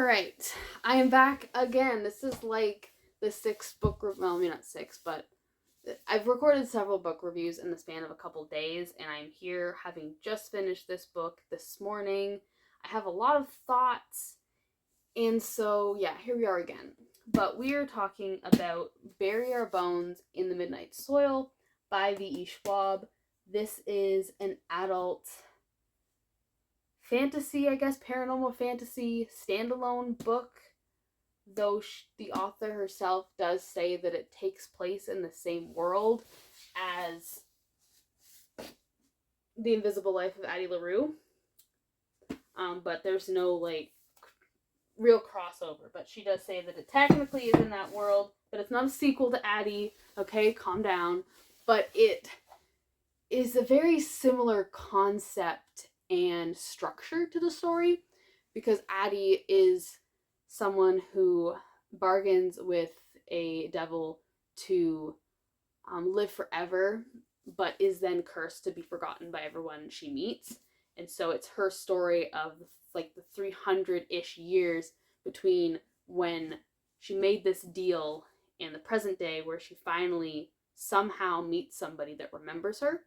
Alright, I am back again. This is like the sixth book review. Well, I mean, not six, but I've recorded several book reviews in the span of a couple days, and I'm here having just finished this book this morning. I have a lot of thoughts, and so, yeah, here we are again. But we are talking about Bury Our Bones in the Midnight Soil by V.E. Schwab. This is an adult fantasy, I guess, paranormal fantasy standalone book, though the author herself does say that it takes place in the same world as The Invisible Life of Addie LaRue. But there's no, real crossover. But she does say that it technically is in that world, but it's not a sequel to Addie. Okay, calm down. But it is a very similar concept and structure to the story, because Addie is someone who bargains with a devil to live forever, but is then cursed to be forgotten by everyone she meets. And so it's her story of like the 300-ish years between when she made this deal and the present day, where she finally somehow meets somebody that remembers her.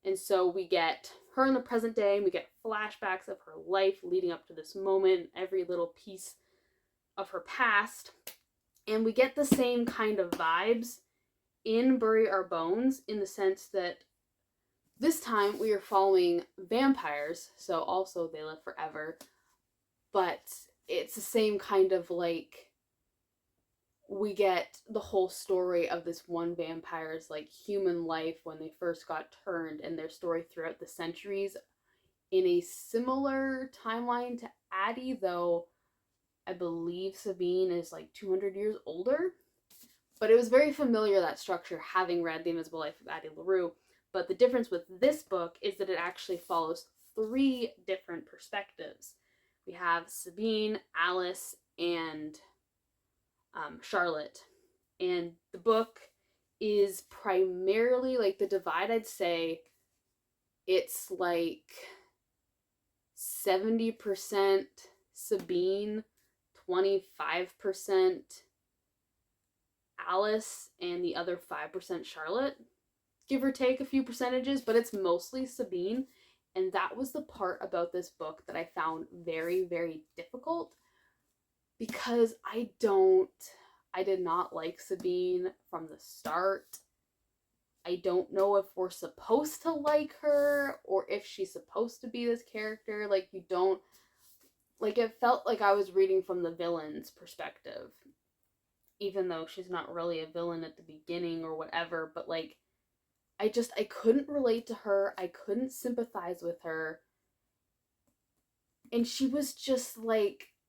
And so we get her in the present day, and we get flashbacks of her life leading up to this moment, every little piece of her past. And we get the same kind of vibes in Bury Our Bones, in the sense that this time we are following vampires, so also they live forever, but it's the same kind of we get the whole story of this one vampire's human life when they first got turned, and their story throughout the centuries in a similar timeline to Addie, though I believe Sabine is 200 years older. But it was very familiar, that structure, having read The Invisible Life of Addie LaRue. But the difference with this book is that it actually follows 3 different perspectives. We have Sabine, Alice, and Charlotte. And the book is primarily, the divide, I'd say, it's 70% Sabine, 25% Alice, and the other 5% Charlotte. Give or take a few percentages, but it's mostly Sabine. And that was the part about this book that I found very, very difficult, because I did not like Sabine from the start. I don't know if we're supposed to like her, or if she's supposed to be this character. It felt like I was reading from the villain's perspective, even though she's not really a villain at the beginning or whatever. But I couldn't relate to her. I couldn't sympathize with her. And she was just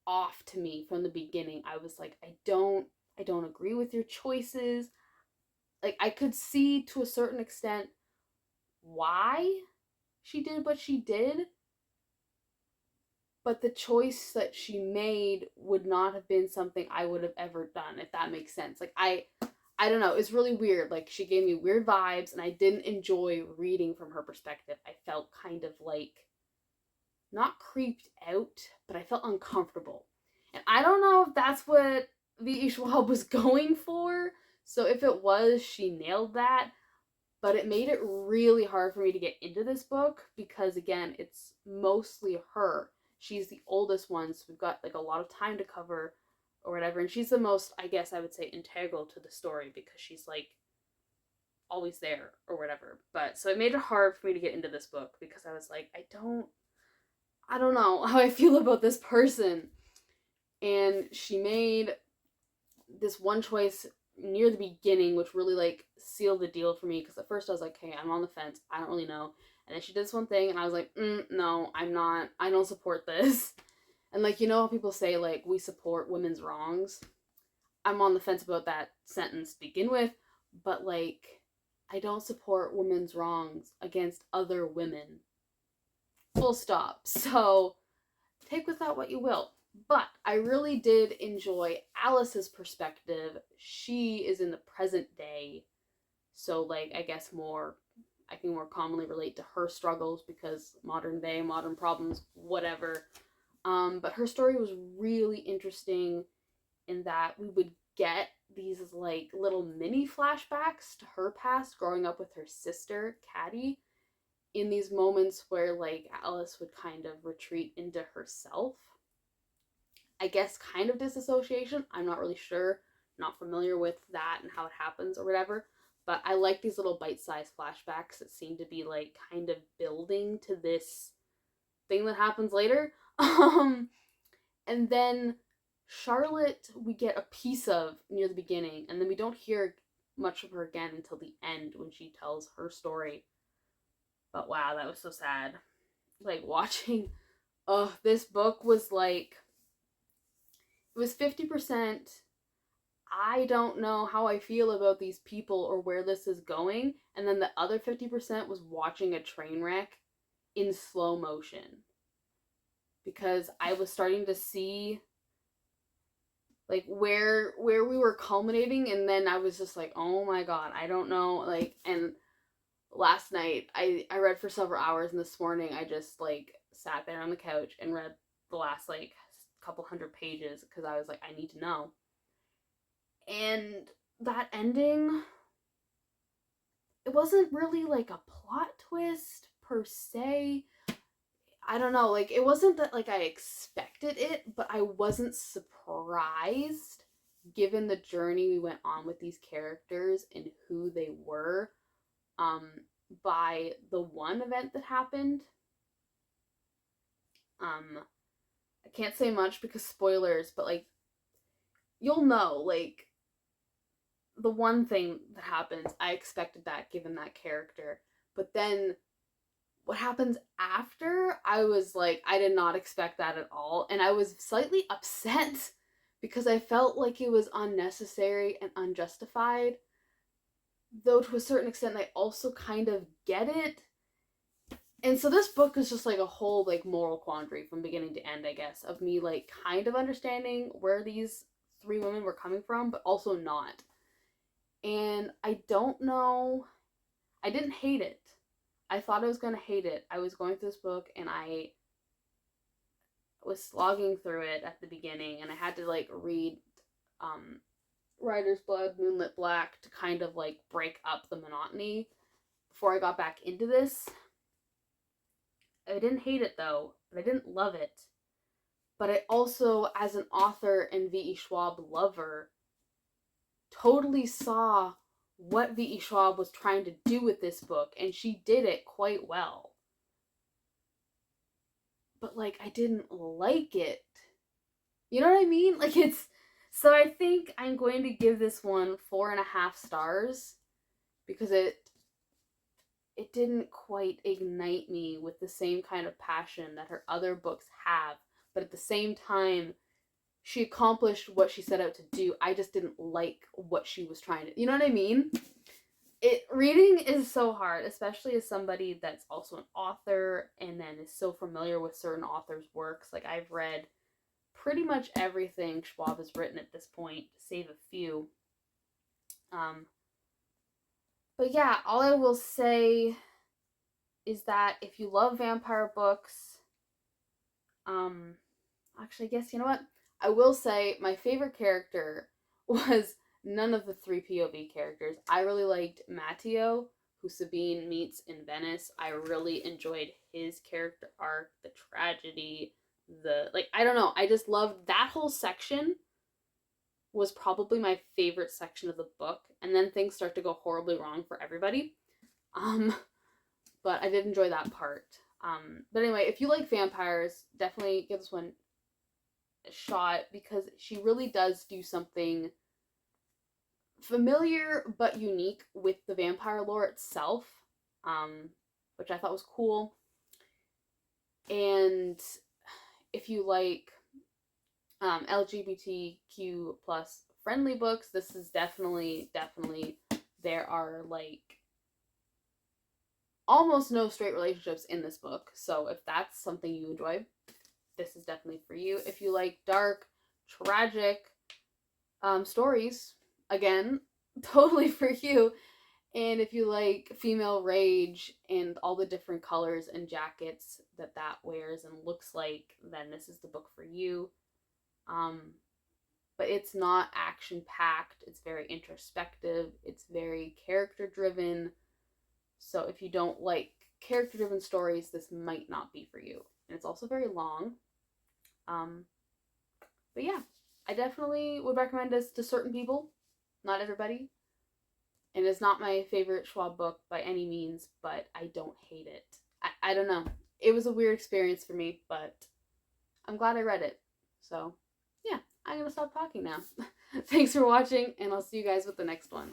off to me from the beginning. I was like, I don't agree with your choices. I could see to a certain extent why she did what she did, but the choice that she made would not have been something I would have ever done, if that makes sense. I don't know, it's really weird. She gave me weird vibes, and I didn't enjoy reading from her perspective. I felt kind of not creeped out, but I felt uncomfortable. And I don't know if that's what V.E. Schwab was going for. So if it was, she nailed that. But it made it really hard for me to get into this book, because again, it's mostly her. She's the oldest one, so we've got a lot of time to cover or whatever. And she's the most, I guess I would say, integral to the story, because she's always there or whatever. But so it made it hard for me to get into this book, because I was like, I don't know how I feel about this person. And she made this one choice near the beginning, which really sealed the deal for me, because at first I was like, hey, I'm on the fence, I don't really know. And then she did this one thing, and I was like, no, I don't support this. And how people say we support women's wrongs, I'm on the fence about that sentence to begin with, but I don't support women's wrongs against other women, full stop. So take with that what you will. But I really did enjoy Alice's perspective. She is in the present day, so I guess I can more commonly relate to her struggles, because modern day, modern problems, whatever. But her story was really interesting in that we would get these like little mini flashbacks to her past growing up with her sister, Caddy, in these moments where like Alice would kind of retreat into herself. I guess kind of disassociation. I'm not really sure. Not familiar with that and how it happens or whatever. But I like these little bite-sized flashbacks that seem to be like kind of building to this thing that happens later. And then Charlotte we get a piece of near the beginning, and then we don't hear much of her again until the end when she tells her story. But wow, that was so sad. Like watching this book was like it was 50% I don't know how I feel about these people or where this is going, and then the other 50% was watching a train wreck in slow motion. Because I was starting to see like where we were culminating, and then I was just like, oh my god, I don't know. Like, and last night I read for several hours, and this morning I just like sat there on the couch and read the last like couple hundred pages because I was like, I need to know. And that ending, it wasn't really like a plot twist per se. I don't know, like it wasn't that like I expected it, but I wasn't surprised given the journey we went on with these characters and who they were by the one event that happened. I can't say much because spoilers, but like you'll know, like the one thing that happens, I expected that given that character. But then what happens after, I was like, I did not expect that at all. And I was slightly upset because I felt like it was unnecessary and unjustified. Though to a certain extent, I also kind of get it. And so this book is just like a whole like moral quandary from beginning to end, I guess, of me like kind of understanding where these three women were coming from, but also not. And I don't know, I didn't hate it. I thought I was going to hate it. I was going through this book and I was slogging through it at the beginning, and I had to like read Writer's Blood, Moonlit Black to kind of like break up the monotony before I got back into this. I didn't hate it though, but I didn't love it. But I also, as an author and V.E. Schwab lover, totally saw what V.E. Schwab was trying to do with this book, and she did it quite well. But like, I didn't like it. You know what I mean? Like, it's so I think I'm going to give this one 4.5 stars because it didn't quite ignite me with the same kind of passion that her other books have, but at the same time she accomplished what she set out to do. I just didn't like what she was trying to, you know what I mean? Reading is so hard, especially as somebody that's also an author and then is so familiar with certain authors' works. Like, I've read pretty much everything Schwab has written at this point, save a few. But yeah, all I will say is that if you love vampire books, actually, I guess, you know what? I will say my favorite character was none of the 3 POV characters. I really liked Matteo, who Sabine meets in Venice. I really enjoyed his character arc, the tragedy, I don't know, I just loved that whole section. Was probably my favorite section of the book, and then things start to go horribly wrong for everybody. But I did enjoy that part. But anyway, if you like vampires, definitely give this one a shot because she really does do something familiar but unique with the vampire lore itself, which I thought was cool. And if you like LGBTQ plus friendly books, this is definitely there are like almost no straight relationships in this book. So if that's something you enjoy, this is definitely for you. If you like dark, tragic stories, again, totally for you. And if you like female rage and all the different colors and jackets that wears and looks like, then this is the book for you. But it's not action packed. It's very introspective. It's very character driven. So if you don't like character driven stories, this might not be for you. And it's also very long. But yeah, I definitely would recommend this to certain people, not everybody. And it's not my favorite Schwab book by any means, but I don't hate it. I don't know. It was a weird experience for me, but I'm glad I read it. So, yeah, I'm going to stop talking now. Thanks for watching, and I'll see you guys with the next one.